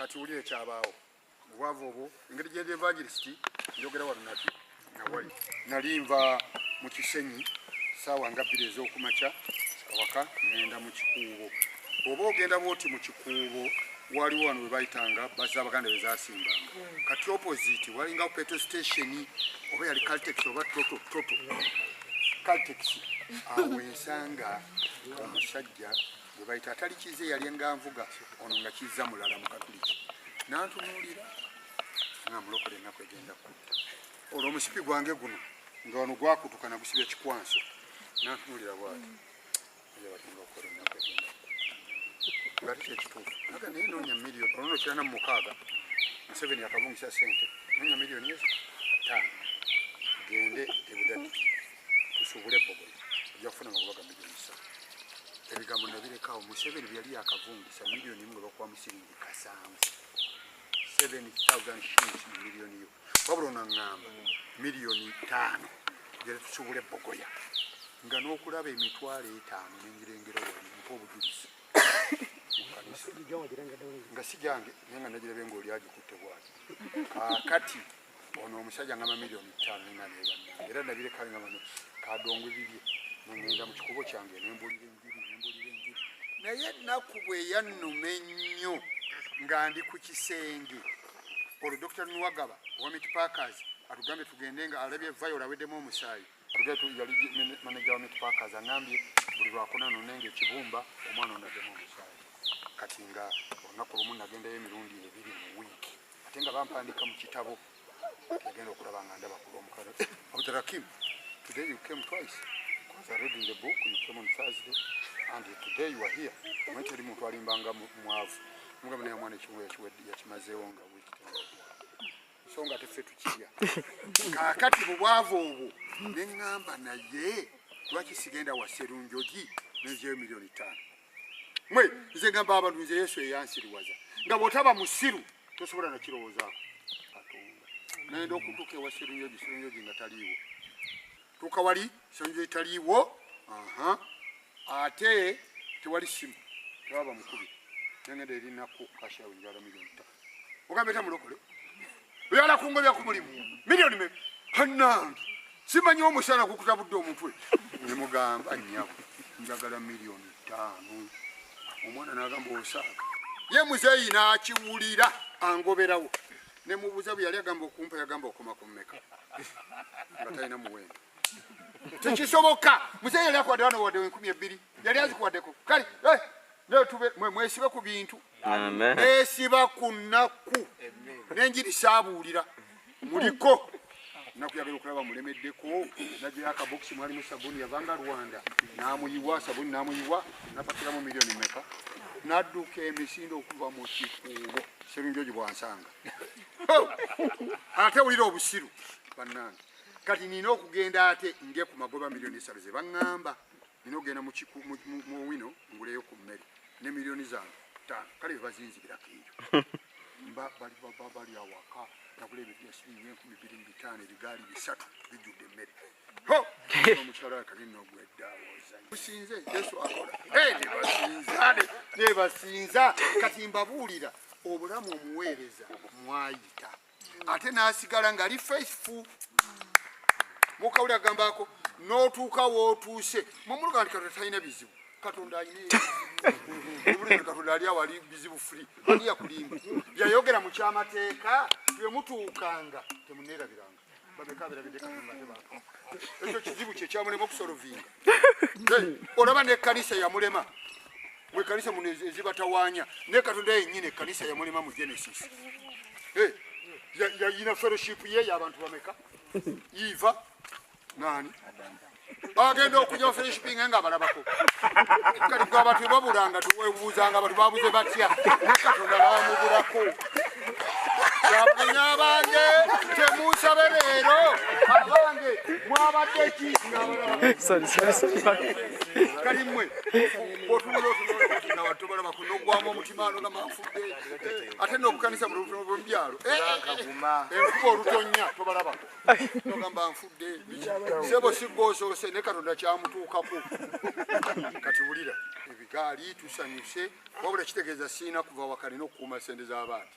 kati uli ekyabaawo obwavu obwo engeri gy'endi evangelist njogera wano nati nawali nalimva mu Kisenyi saawa nga 2 ez'okumakya waka ngenda mu kikuubo bw'oba ogenda bwoti mu kikuubo waliwo wano we bayitanga bazza Abaganda be zaasimbanga kati opposite walinga petrol station oba yali Caltex oba Toto Caltex awo ensanga omusajja we bayita atali kize yali enganvuga ono nga kizza mulala mu Katuliki nantunuulira nga mulokole ennaku egenda kutta olwo omusipi gwange guno nga wano gwakutuka nagusibya kikwanso nantunuulira bwati yabatinga okukola ennaku egenda nga tikyekituufu aga naye noonya miliyoni olwono kirana mu 6 Museveni yakavungisa sente noonya miliyoni 5 gende ebudadi tusubule Bogoya ojja kufuna amagoba ga miliyoni 3 ebigambo nabirekawo Museveni byali yakavungisa miliyoni imwe lwokuwa musiringi kasanvu 7,000 shillings mu miliyoni yo wabula onaŋŋamba miliyoni 5 gere tusubule Bogoya nga n'okulaba emitwalo 5 n'engirengera wali mpa Obujjulizzi nga si gyange naye nga nagirabe ng'oli agikutte bwati kaakati ono omusajja ngamba miliyoni 5 nga neebannange era nabirekawe nga bano kadongwe bibye nengenda mu kikubo kyange nembulira enjiri naye ennaku bwe yannuma ennyo nga ndi ku kisenge olwo Dr. Nwagaba owa Meat Packers atugambye tugende nga alabye Viola aweddemu omusaayi yali manager wa Meat Packers aŋambye buli lwakuna nonenga ekibumba omwana onaddemu omusaayi kati nga olunaku lumu nagendayo emirundi 2 mu wiiki ate nga bampandika mu kitabo yagenda okulaba nga ndaba kula omukalo Hakim, today you came twice because I read in the book you came on Thursday and today you are here mwete eri muntu alimbanga mwavu mugamba naye omwana ekibuya yakimazeewo nga wiiki so nga teffe tukirya kaakati bubwavu obwo neŋŋamba naye lwaki sigenda wa Sserunjogi nezeyo miliyoni 5 mwe nze ngamba abantu nze Yesu eyansiriwaza nga bw'otaba musiru tosobola nakirowoozaako Katonda nayenda okutuuka ewa Sserunjogi nga taliiwo tuuka wali Sserunjogi taliiwo ate tewali simu tewaba mukubi nengenda erinaku kashawe njala miliyoni 5 ogambe tamulokole oyala kungobya ku mulimu miliyoni me hannange simanyi omusana gukutabudde omutwe nemugamba nnyabo njagala miliyoni 5 omwana n'agamba osaaga ye muzeeyi n'akiwulira angoberawo nemubuuza bwe yali agamba okumpa yagamba okoma ku mmeka nga talina muwendo tekisoboka muzeeyi yali akwadde wano wadde 12,000 yali azikuwaddeko kale mwesibe ku bintu esiba ku nnaku n'enjiri saabuulira muliko nnaku yagala okulaba mulemeddeko najjayo akabokisi mwalimu sabuni yavanga Rwanda n'amuyiwa sabuni n'amuyiwa napakiramu miliyoni meka n'adduka emisinde okuva mu kikuubo Sserunjogi bwansanga ate wulira obusiru bannange kati nina okugenda ate nge ku magoba miliyoni 3 ze baŋŋamba nina okugenda mu wino nguleyo ku mmere ne miliyoni zange 5 kale bebazinzibirako eyo bali awaka nagula ebintu bya siringi 2,500 ebigaali 3 bijjudde emmere omukyala kali nogweddawoza musinze Yesu akola nebasinza kati mbabuulira obulamu omuweereza mwayita ate n'asigala ng'ali faithful mukawuli agambako n'otuuka wootuuse mumuluga nti Katonda talina bizibu Katonda alina Katonda ali awali bizibu free ani yakulimba byayogera mu kyamateeka bwe mutuukanga temuneerabiranga babekabirabidde Katonda tebaako ekyo kizibu kye kyamulema okusolovinga olaba n'ekkanisa yamulema mwe kanisa muno ezibatawaanya ne Katonda yennyini ekkanisa yamulema mu Genesis yayina fellowship ye y'abantu bameka Eva nani agenda okujja fellowshipping nga abalabako kati gwe abantu babulanga tuwebuuzanga abantu babuze batya ne Katonda bamubulako yabulina abange temusabe leero abange mwabadde ki kali mmwe otunula tobalaba kunogwamu omutima ano nga manfudde ate n'obukanisa mu byalo enkuba olutonya tobalabako nogamba nfudde sebo siggosoose ne Katonda kyamutuukako kati wulira ebigaali tusanyuse wabula kitegeeza siina kuva wakali n'okukuuma sente z'abaana